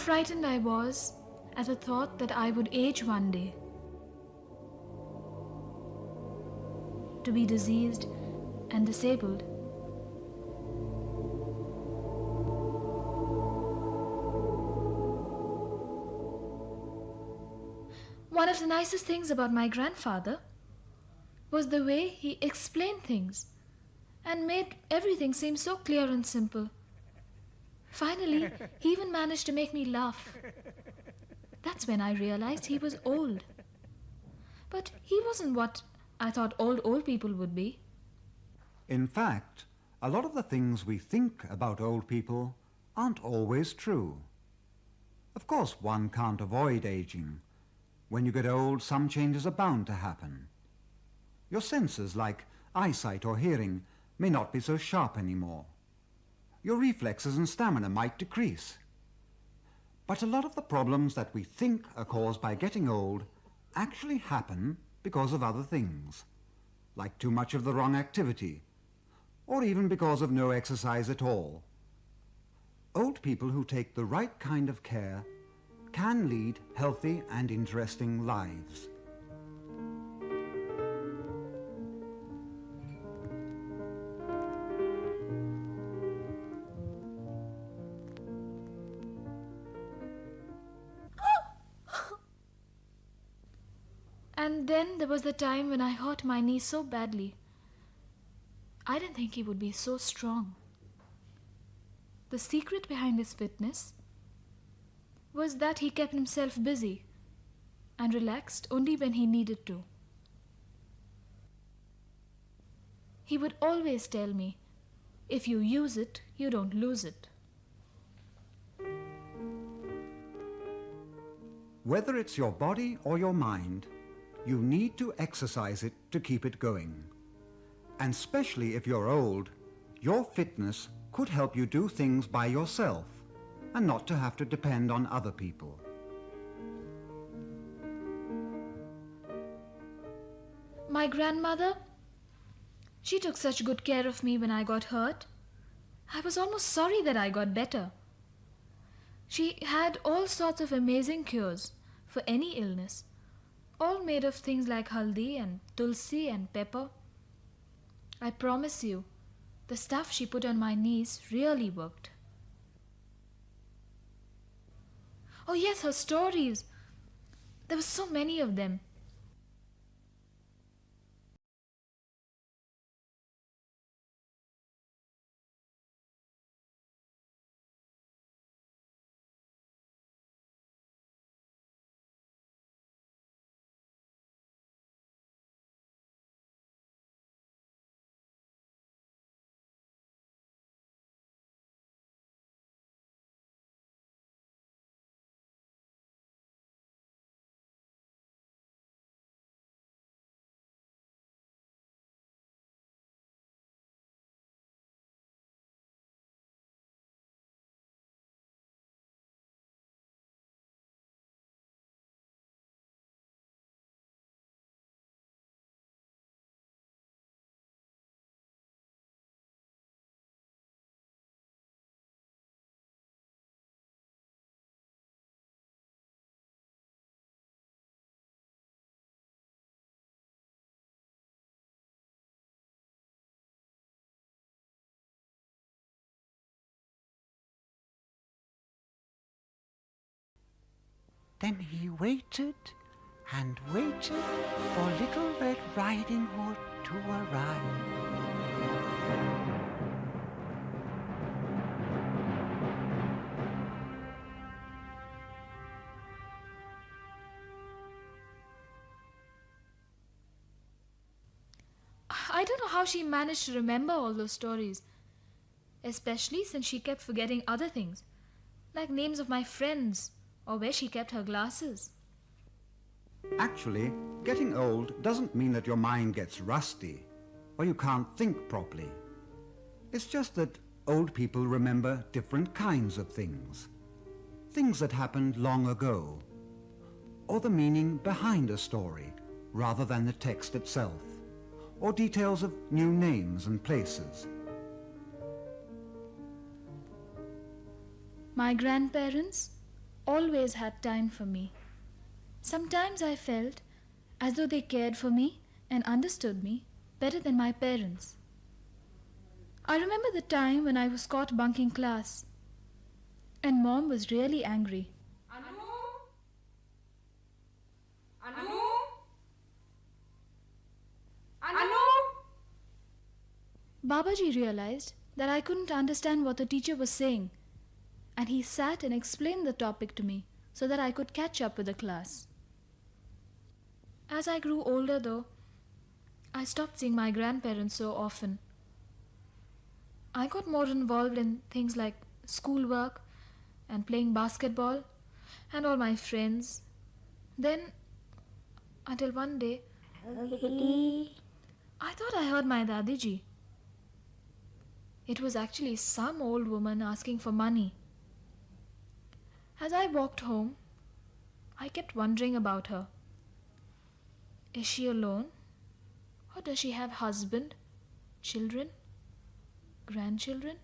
frightened I was at the thought that I would age one day, to be diseased and disabled. One of the nicest things about my grandfather was the way he explained things and made everything seem so clear and simple. Finally, he even managed to make me laugh. That's when I realized he was old. But he wasn't what I thought old people would be. In fact, a lot of the things we think about old people aren't always true. Of course, one can't avoid aging. When you get old, some changes are bound to happen. Your senses, like eyesight or hearing, may not be so sharp anymore. Your reflexes and stamina might decrease. But a lot of the problems that we think are caused by getting old actually happen because of other things, like too much of the wrong activity, or even because of no exercise at all. Old people who take the right kind of care can lead healthy and interesting lives. And then there was the time when I hurt my knee so badly. I didn't think he would be so strong. The secret behind his fitness was that he kept himself busy and relaxed only when he needed to. He would always tell me, if you use it, you don't lose it. Whether it's your body or your mind, you need to exercise it to keep it going. And especially if you're old, your fitness could help you do things by yourself and not to have to depend on other people. My grandmother, she took such good care of me when I got hurt. I was almost sorry that I got better. She had all sorts of amazing cures for any illness, all made of things like haldi and tulsi and pepper. I promise you, the stuff she put on my knees really worked. Oh yes, her stories. There were so many of them. Then he waited and waited for Little Red Riding Hood to arrive. I don't know how she managed to remember all those stories, especially since she kept forgetting other things, like names of my friends or where she kept her glasses. Actually, getting old doesn't mean that your mind gets rusty or you can't think properly. It's just that old people remember different kinds of things. Things that happened long ago, or the meaning behind a story rather than the text itself, or details of new names and places. My grandparents, always had time for me. Sometimes I felt as though they cared for me and understood me better than my parents. I remember the time when I was caught bunking class and Mom was really angry. Anu? Anu? Anu? Babaji realized that I couldn't understand what the teacher was saying, and he sat and explained the topic to me so that I could catch up with the class. As I grew older, though, I stopped seeing my grandparents so often. I got more involved in things like schoolwork and playing basketball and all my friends. Then, until one day, I thought I heard my Dadiji. It was actually some old woman asking for money. As I walked home, I kept wondering about her. Is she alone? Or does she have husband, children, grandchildren?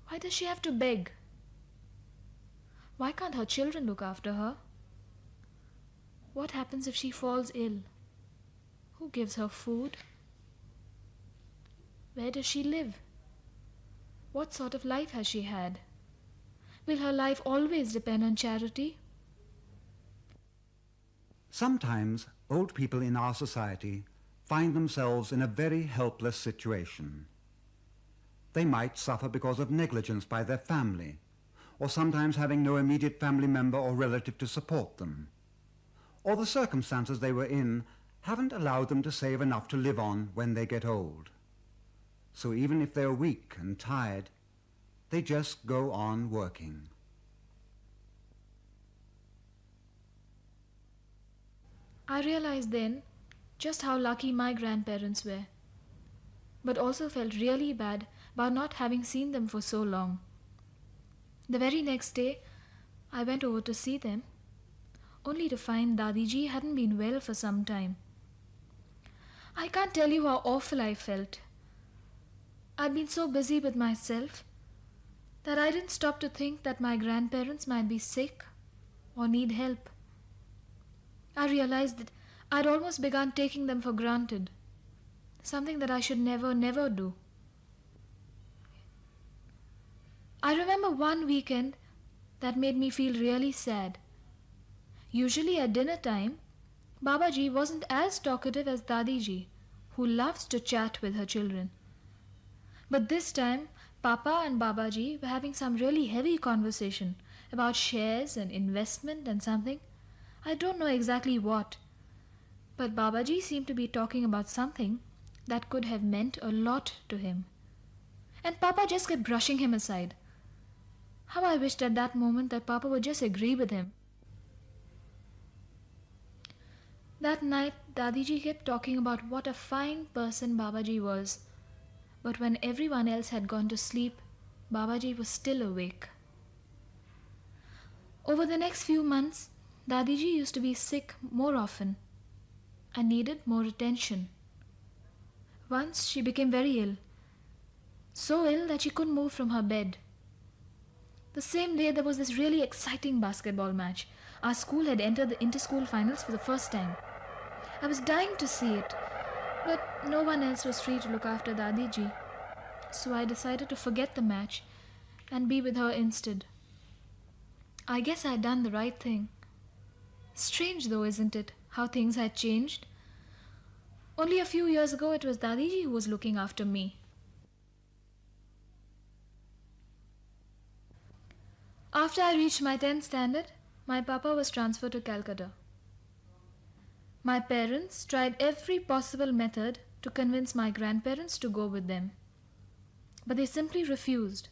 Why does she have to beg? Why can't her children look after her? What happens if she falls ill? Who gives her food? Where does she live? What sort of life has she had? Will her life always depend on charity? Sometimes old people in our society find themselves in a very helpless situation. They might suffer because of negligence by their family, or sometimes having no immediate family member or relative to support them. Or the circumstances they were in haven't allowed them to save enough to live on when they get old. So even if they're weak and tired, they just go on working. I realized then just how lucky my grandparents were, but also felt really bad about not having seen them for so long. The very next day, I went over to see them, only to find Dadiji hadn't been well for some time. I can't tell you how awful I felt. I'd been so busy with myself that I didn't stop to think that my grandparents might be sick or need help. I realized that I'd almost begun taking them for granted, something that I should never do. I remember one weekend that made me feel really sad. Usually at dinner time, Babaji wasn't as talkative as Dadiji, who loves to chat with her children. But this time, Papa and Babaji were having some really heavy conversation about shares and investment and something. I don't know exactly what. But Babaji seemed to be talking about something that could have meant a lot to him. And Papa just kept brushing him aside. How I wished at that moment that Papa would just agree with him. That night, Dadiji kept talking about what a fine person Babaji was. But when everyone else had gone to sleep, Babaji was still awake. Over the next few months, Dadiji used to be sick more often and needed more attention. Once she became very ill, so ill that she couldn't move from her bed. The same day there was this really exciting basketball match. Our school had entered the inter-school finals for the first time. I was dying to see it, but no one else was free to look after Dadiji. So I decided to forget the match and be with her instead. I guess I had done the right thing. Strange though, isn't it, how things had changed? Only a few years ago it was Dadiji who was looking after me. After I reached my 10th standard, my papa was transferred to Calcutta. My parents tried every possible method to convince my grandparents to go with them, but they simply refused.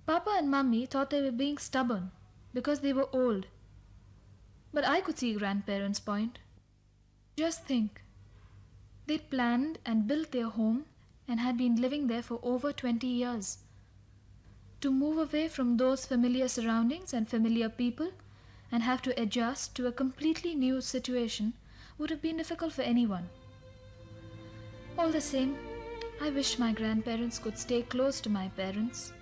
Papa and Mummy thought they were being stubborn because they were old. But I could see grandparents' point. Just think, they'd planned and built their home and had been living there for over 20 years. To move away from those familiar surroundings and familiar people and have to adjust to a completely new situation would have been difficult for anyone. All the same, I wish my grandparents could stay close to my parents.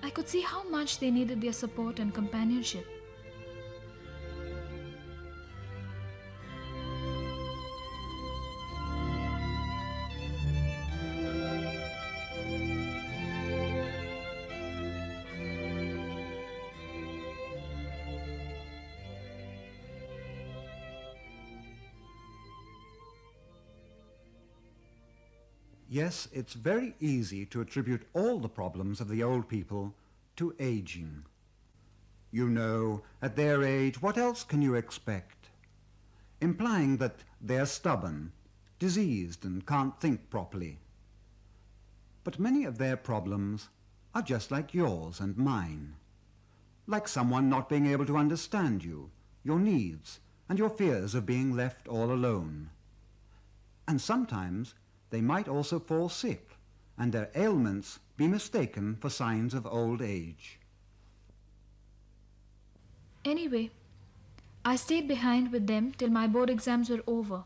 I could see how much they needed their support and companionship. Yes, it's very easy to attribute all the problems of the old people to aging. You know, at their age, what else can you expect? Implying that they're stubborn, diseased, and can't think properly. But many of their problems are just like yours and mine. Like someone not being able to understand you, your needs, and your fears of being left all alone. And sometimes they might also fall sick, and their ailments be mistaken for signs of old age. Anyway, I stayed behind with them till my board exams were over.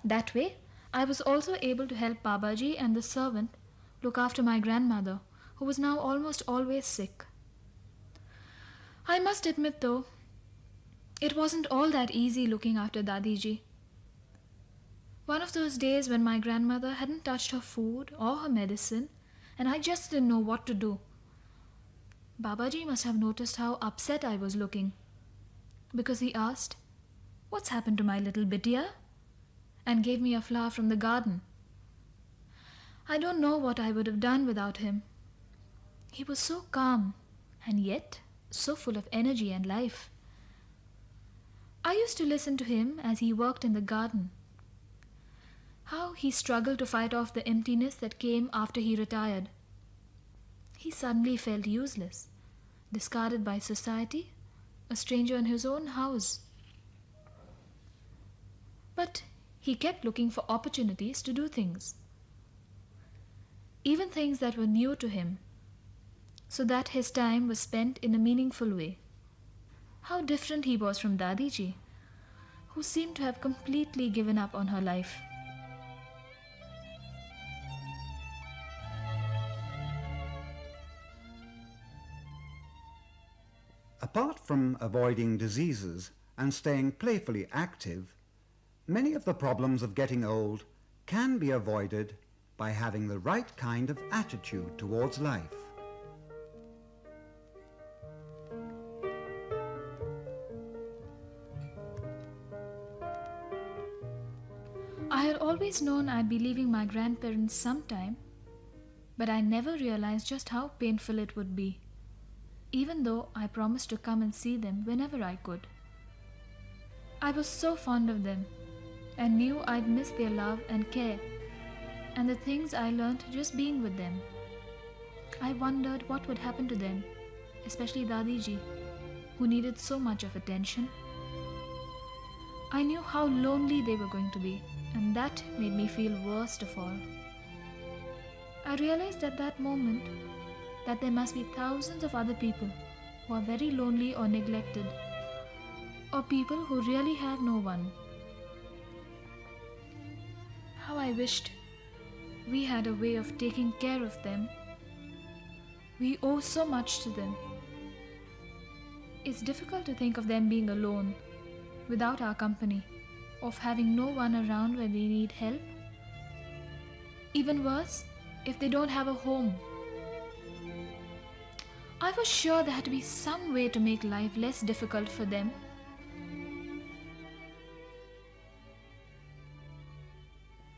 That way, I was also able to help Babaji and the servant look after my grandmother, who was now almost always sick. I must admit though, it wasn't all that easy looking after Dadiji. One of those days when my grandmother hadn't touched her food or her medicine, and I just didn't know what to do. Babaji must have noticed how upset I was looking, because he asked, "What's happened to my little Bittiya?" and gave me a flower from the garden. I don't know what I would have done without him. He was so calm, and yet so full of energy and life. I used to listen to him as he worked in the garden. How he struggled to fight off the emptiness that came after he retired. He suddenly felt useless, discarded by society, a stranger in his own house. But he kept looking for opportunities to do things, even things that were new to him, so that his time was spent in a meaningful way. How different he was from Dadiji, who seemed to have completely given up on her life. Apart from avoiding diseases and staying playfully active, many of the problems of getting old can be avoided by having the right kind of attitude towards life. I had always known I'd be leaving my grandparents sometime, but I never realized just how painful it would be, even though I promised to come and see them whenever I could. I was so fond of them and knew I'd miss their love and care and the things I learned just being with them. I wondered what would happen to them, especially Dadiji, who needed so much of attention. I knew how lonely they were going to be, and that made me feel worst of all. I realized at that moment that there must be thousands of other people who are very lonely or neglected, or people who really have no one. How I wished we had a way of taking care of them. We owe so much to them. It's difficult to think of them being alone, without our company, of having no one around when they need help. Even worse, if they don't have a home. I was sure there had to be some way to make life less difficult for them.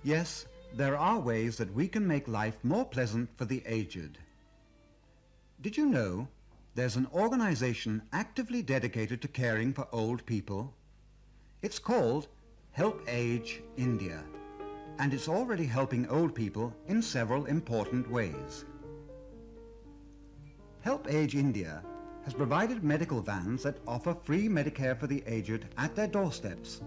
Yes, there are ways that we can make life more pleasant for the aged. Did you know there's an organization actively dedicated to caring for old people? It's called Helpage India, and it's already helping old people in several important ways. Helpage India has provided medical vans that offer free Medicare for the aged at their doorsteps,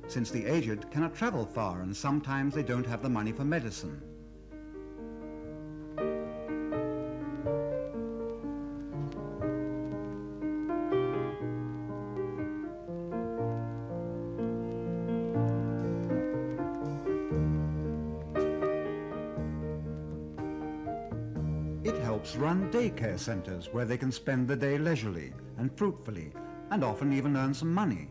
since the aged cannot travel far and sometimes they don't have the money for medicine. It helps helps run daycare centres where they can spend the day leisurely and fruitfully and often even earn some money.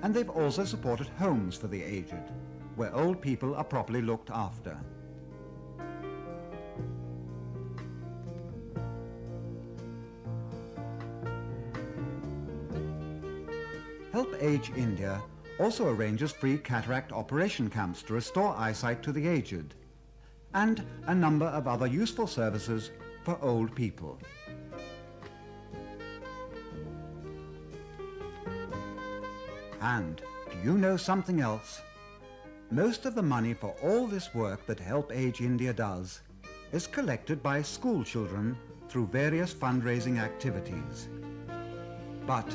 And they've also supported homes for the aged, where old people are properly looked after. Helpage India also arranges free cataract operation camps to restore eyesight to the aged, and a number of other useful services for old people. And do you know something else? Most of the money for all this work that Helpage India does is collected by school children through various fundraising activities. But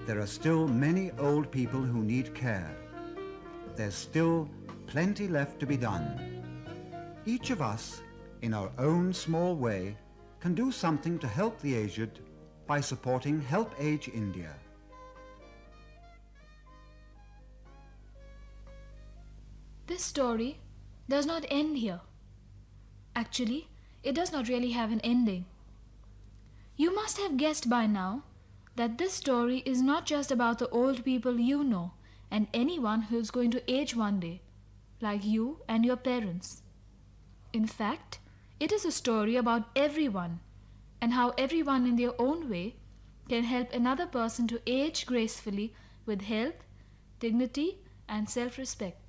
there are still many old people who need care. There's still plenty left to be done. Each of us, in our own small way, can do something to help the aged by supporting Helpage India. This story does not end here. Actually, it does not really have an ending. You must have guessed by now that this story is not just about the old people you know and anyone who is going to age one day, like you and your parents. In fact, it is a story about everyone and how everyone in their own way can help another person to age gracefully with health, dignity, and self-respect.